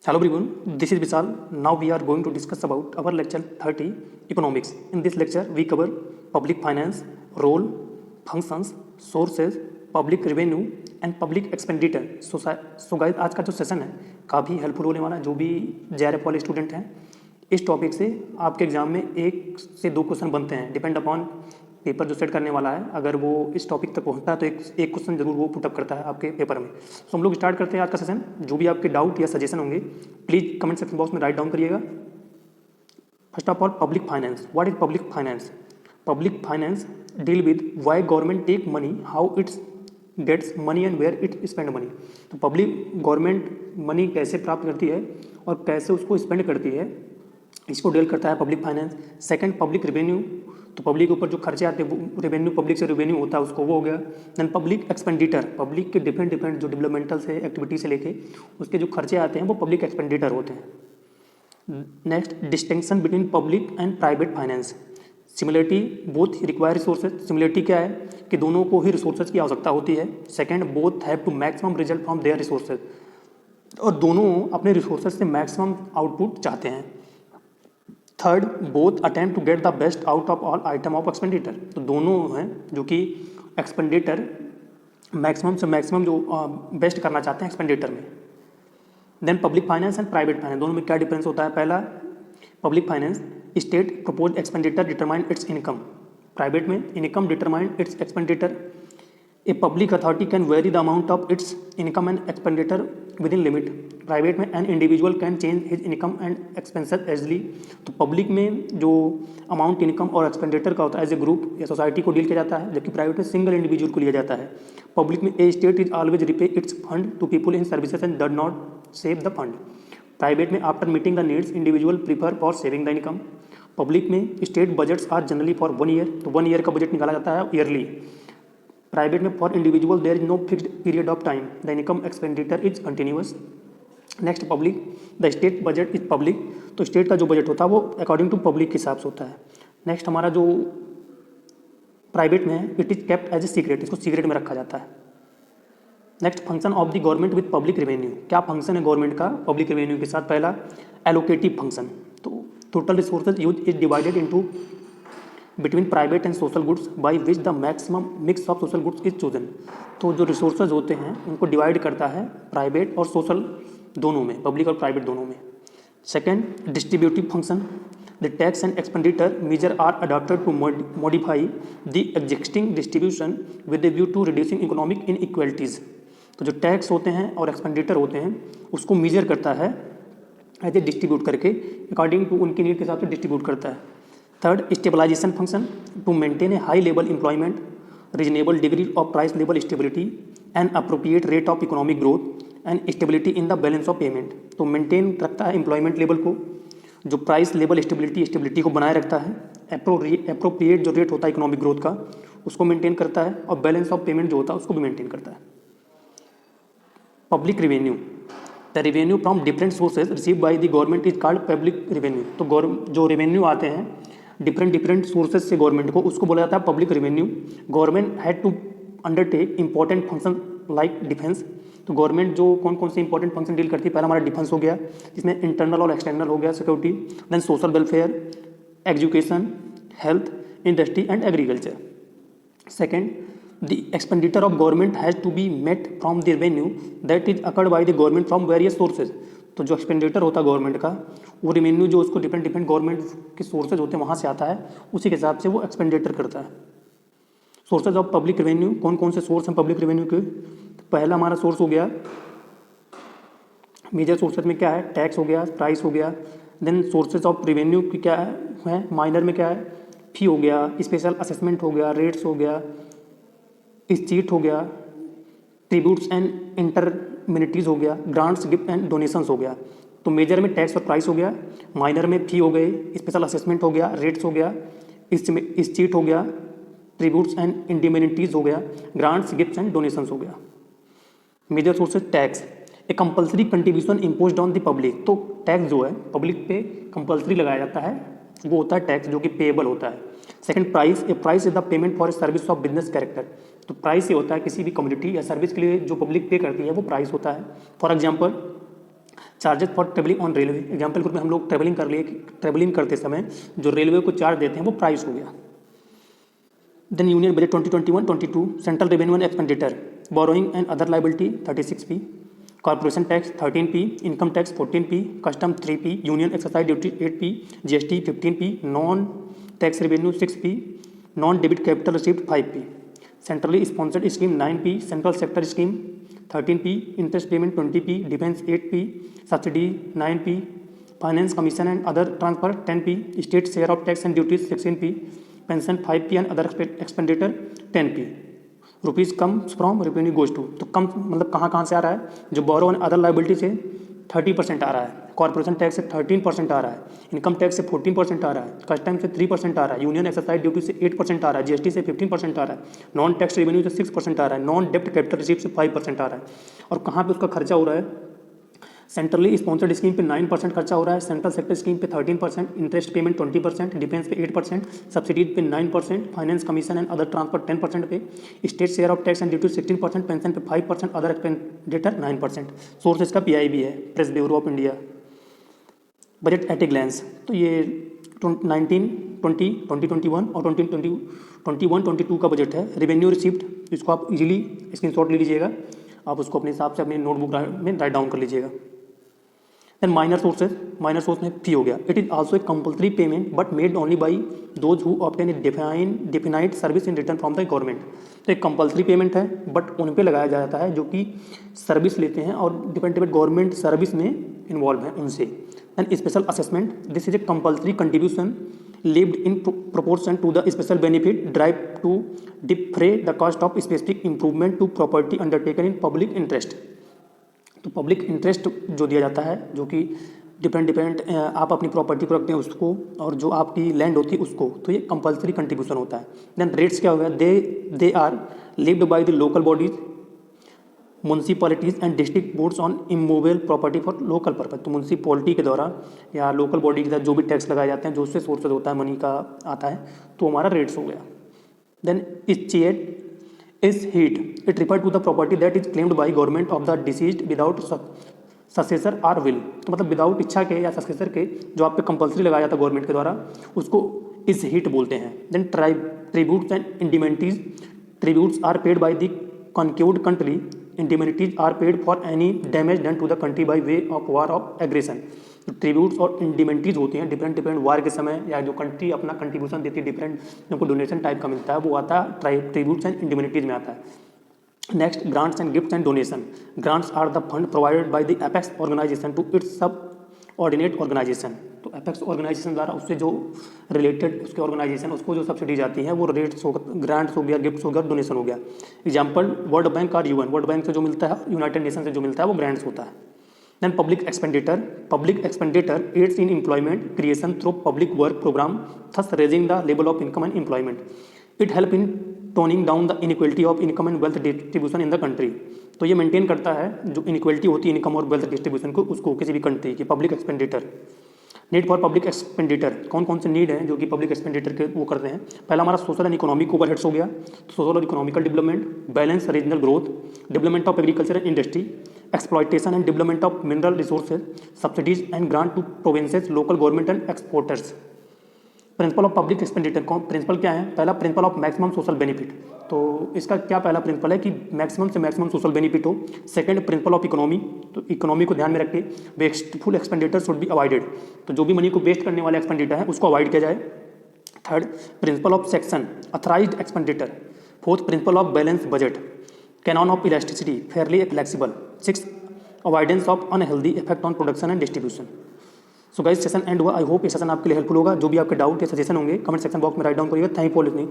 Hello everyone, this is Vishal. Now we are going to discuss about our lecture 30 economics. In this lecture we cover public finance, role, functions, sources, public revenue and public expenditure. So guys आज का जो session है काफ़ी helpful होने वाला है. जो भी JRF वाले स्टूडेंट हैं इस टॉपिक से आपके एग्जाम में 1 से 2 क्वेश्चन बनते हैं डिपेंड अपॉन पेपर जो सेट करने वाला है. अगर वो इस टॉपिक तक पहुंचता है तो एक क्वेश्चन जरूर वो पुटअप करता है आपके पेपर में. तो हम लोग स्टार्ट करते हैं आज का सेशन. जो भी आपके डाउट या सजेशन होंगे प्लीज़ कमेंट सेक्शन बॉक्स में राइट डाउन करिएगा. First of all public finance. What is public finance? Public finance deal with why government take money, how its gets money and where it spend money. तो public government money कैसे प्राप्त करती है और कैसे उसको spend करती है, इसको डील करता है public finance. Second public revenue. तो पब्लिक के ऊपर जो खर्चे आते हैं वो रेवेन्यू, पब्लिक से रेवेन्यू होता है उसको, वो हो गया. Then public expenditure. पब्लिक के डिफरेंट जो डेवलपमेंटल से एक्टिविटी से लेके उसके जो खर्चे आते हैं वो पब्लिक एक्सपेंडिचर होते हैं. Next distinction between public and private finance. Similarity both require resources. Similarity क्या है कि दोनों को ही रिसोर्सेज की आवश्यकता होती है. Second both have to maximum result from their resources. और दोनों अपने रिसोर्सेज से मैक्सिमम आउटपुट चाहते हैं. Third both attempt to get the best out of all item of expenditure. तो दोनों हैं जो कि एक्सपेंडिचर मैक्सिमम से मैक्सिमम जो बेस्ट करना चाहते हैं एक्सपेंडिचर में. Then public finance and private finance, दोनों में क्या डिफरेंस होता है? पहला public finance state propose expenditure determine its income. Private में income determine its expenditure. A public authority can vary the amount of its income and expenditure within limit. Private में an individual can change his income and expenses easily. तो public में जो amount income और expenditure का होता है as ए group या society को डील किया जाता है, जबकि प्राइवेट में सिंगल इंडिविजुअल को लिया जाता है. पब्लिक में a state is always repay its fund to people in services and does not save the fund. Private में after meeting the needs individual prefer for saving the income. Public में state budgets are generally for 1 year. तो 1 year का budget निकाला जाता है yearly. Private में for individual there is no fixed period of time. The income expenditure is continuous. Next public. The state budget is public. तो state का जो budget होता है वो अकॉर्डिंग टू पब्लिक के हिसाब से होता है. नेक्स्ट हमारा जो प्राइवेट में है it is kept as a secret. इसको सीक्रेट में रखा जाता है. Next function of the government with public revenue. क्या फंक्शन है गवर्नमेंट का पब्लिक रेवेन्यू के साथ? पहला एलोकेटिव फंक्शन. तो total resources use is divided into between private and social goods by which the maximum mix of social goods is chosen. तो जो resources होते हैं उनको डिवाइड करता है प्राइवेट और सोशल दोनों में, पब्लिक और प्राइवेट दोनों में. Second distributive function. The tax and expenditure measure are adopted to modify the existing distribution with the view to reducing economic inequalities. तो जो टैक्स होते हैं और एक्सपेंडिचर होते हैं उसको मेजर करता है एज ए डिस्ट्रीब्यूट करके, अकॉर्डिंग टू उनकी नीड के हिसाब से डिस्ट्रीब्यूट करता है. Third stabilisation function. To maintain a high level employment, reasonable degree of price level stability and appropriate rate of economic growth and stability in the balance of payment. तो maintain रखता है employment level को, जो price level stability को बनाए रखता है. Appropriate जो रेट होता है इकोनॉमिक ग्रोथ का उसको मेंटेन करता है, और बैलेंस ऑफ पेमेंट जो होता है उसको भी मेंटेन करता है. Public revenue. The revenue from different sources receive by the government is called public revenue. तो जो रेवेन्यू आते हैं डिफरेंट सोर्सेज से गवर्नमेंट को, उसको बोला जाता है public revenue. Government had to undertake important function like defence. तो गवर्नमेंट जो कौन कौन से इंपॉर्टेंट फंक्शन डील करती है? पहला हमारा डिफेंस हो गया, जिसमें इंटरनल और एक्सटर्नल हो गया security. Then social welfare, education, health, industry and agriculture. Second the expenditure of government has to be met from the revenue that is accrued by the government from various sources. तो जो expenditure होता है government का, वो revenue जो उसको different government के sources होते हैं वहाँ से आता है, उसी के हिसाब से वो एक्सपेंडिचर करता है. Sources of public revenue. कौन कौन से सोर्स हैं पब्लिक रेवेन्यू के? तो पहला हमारा सोर्स हो गया, मेजर सोर्सेज में क्या है? टैक्स हो गया, प्राइस हो गया. देन सोर्सेज ऑफ रेवेन्यू की क्या है? माइनर में क्या है? फी हो गया, स्पेशल असेसमेंट हो गया, रेट्स हो गया, चीट हो गया, ट्रिब्यूट्स एंड इंटरमिनिटीज़ हो गया, ग्रांट्स, गिफ्ट एंड डोनेशंस हो गया. तो मेजर में टैक्स और प्राइस हो गया, माइनर में फी हो गई, स्पेशल असेसमेंट हो गया, रेट्स हो गया, चीट हो गया, ट्रिब्यूट्स एंड इंडिमिनिटीज़ हो गया, ग्रांट्स, गिफ्ट्स एंड डोनेशंस हो गया. Major sources tax. A compulsory contribution imposed on the public. तो टैक्स जो है पब्लिक पे कंपल्सरी लगाया जाता है, वो होता है टैक्स जो कि पेएबल होता है. Second price. A price is the payment for a service of business character. तो प्राइस ये होता है किसी भी कमोडिटी या सर्विस के लिए जो पब्लिक पे करती है वो प्राइस होता है. For example charges for travelling on railway, example group में हम लोग ट्रेवलिंग करते समय जो रेलवे को चार्ज देते हैं वो प्राइस हो गया। Then union budget 2021-22, central revenue and expenditure, borrowing and other liability 36P, corporation tax 13P, income tax 14P, custom 3P, union excise duty 8P, GST 15P, non tax revenue 6P, non debit capital received 5P, centrally sponsored scheme 9P, central sector scheme 13P, interest payment 20P, defence 8P, subsidy 9P, finance commission and other transfer 10P, state share of tax and duties 16P, pension 5P and other expenditure 10P, rupees comes from revenue goes to, तो come मतलब कहाँ से आ रहा है, जो बोरो and other liability से 30% आ रहा है, कॉर्पोरेशन टैक्स से 13% आ रहा है, इनकम टैक्स से 14% आ रहा है, कस्टम से 3% आ रहा है, यूनियन एक्साइज ड्यूटी से 8% आ रहा है, GST से 15% आ रहा है, नॉन टैक्स रेवेन्यू से 6% आ रहा है, नॉन डेब्ट कैपिटल रिसीव से 5% आ रहा है। और कहाँ पे उसका खर्चा हो रहा है, सेंट्रली स्पॉन्सर्ड स्कीम पे 9% खर्चा हो रहा है, सेंट्रल सेक्टर स्कीम पे 13%, इंटरेस्ट पेमेंट 20%, डिफेंस पे 8%, सब्सिडी पे 9%, finance commission and other transfer 10% पे, state share of tax and duty 16%, pension पे 5%, अदर एक्सपेंडिचर 9%। सोर्सेज का PIB है, press bureau of India. Budget at a glance, तो ये 19-20, 2021 और 2021-22 का बजट है। रेवेन्यू रिसीव्ड, इसको आप इजीली स्क्रीनशॉट ले लीजिएगा, आप उसको अपने हिसाब से अपने नोटबुक में राइट डाउन कर लीजिएगा। Then minor sources, minor source में फी हो गया। It is also a compulsory payment but made only by those who obtain a defined service in return from the government. तो एक कंपल्सरी पेमेंट है but उन पे लगाया जाता है जो कि सर्विस लेते हैं और डिपेंडेंट गवर्नमेंट सर्विस में इन्वॉल्व हैं उनसे। Then special assessment, this is a compulsory contribution lived in proportion to the special benefit derived to defray the cost of specific improvement to property undertaken in public interest। तो public interest जो दिया जाता है, जो कि depend आप अपनी property को रखते हैं उसको, और जो आपकी लैंड होती है उसको, तो ये कंपल्सरी कंट्रीब्यूशन होता है। देन रेट्स क्या हो गया, they are levied by the local bodies, municipalities and district boards on immovable property for local purpose. तो म्यूनसिपैलिटी के द्वारा या लोकल बॉडी के द्वारा जो भी टैक्स लगाए जाते हैं, जो उससे सोर्सेज होता है मनी का आता है, तो हमारा रेट्स हो गया। Then escheat is heat, it refer to the property that is claimed by government of the deceased without successor or will. तो मतलब विदाउट इच्छा के या सक्सेसर के जो आप पे कंपल्सरी लगाया जाता है गवर्नमेंट के द्वारा, उसको इज हीट बोलते हैं। Then tributes and indemnities, tributes are paid by the conquered country, indemnities are paid for any damage done to the country by way of war of aggression. तो tributes और indemnities होती हैं different वार के समय, या जो कंट्री अपना contribution देती है, डिफरेंट उनको डोनेशन टाइप का मिलता है, वो आता है ट्रिब्यूट्स एंड इंडिमेनिटीज में आता है। Next, grants and gifts and donation. Grants are the fund provided by the apex organisation to its subordinate organisation. तो एपेक्स ऑर्गेनाइजेशन द्वारा उससे जो रिलेटेड उसके ऑर्गेनाइजेशन, उसको जो सब्सिडी जाती है वो रेट्स हो, ग्रांट्स हो गया, गिफ्ट्स हो गया, डोनेशन हो गया। एग्जाम्पल वर्ल्ड बैंक और UN, वर्ल्ड बैंक से जो मिलता है, यूनाइटेड नेशन से जो मिलता है वो ग्रांट्स होता है। Then public expenditure aids in employment creation through public work programme, thus raising the level of income and employment. It help in toning down the inequality of income and wealth distribution in the country. तो ये maintain करता है जो inequality होती है income और wealth distribution को, उसको किसी भी कंट्री की। Public expenditure, need for public expenditure, कौन कौन से नीड हैं जो कि पब्लिक एक्सपेंडिचर के वो करते हैं। पहला हमारा सोशल एंड इकोनॉमिक ओवरहेड्स हो गया, तो सोशल और economical development, balance regional growth, development of agriculture and industry, exploitation and development of mineral resources, subsidies and grant to provinces, local government and exporters. Principle of public expenditure, कौन principle क्या है, पहला principle of maximum social benefit. तो इसका क्या पहला principle है कि मैक्सिमम से मैक्सिमम सोशल बेनिफिट हो। सेकंड, प्रिंसिपल ऑफ इकोनॉमी, तो इकोनॉमी को ध्यान में रख के wasteful expenditure should be avoided, तो जो भी मनी को वेस्ट करने वाले एक्सपेंडिचर है उसको अवॉइड किया जाए। Third, principle of sanction authorised expenditure. Fourth, principle of balance budget, canon of elasticity, fairly flexible. Six, avoidance of unhealthy effect on production and distribution. So guys, session end हुआ। I hope ये session आपके लिए helpful होगा। जो भी आपके doubt या suggestion होंगे कमेंट सेक्शन बॉक्स में राइट डाउन करिएगा। Thank you for listening.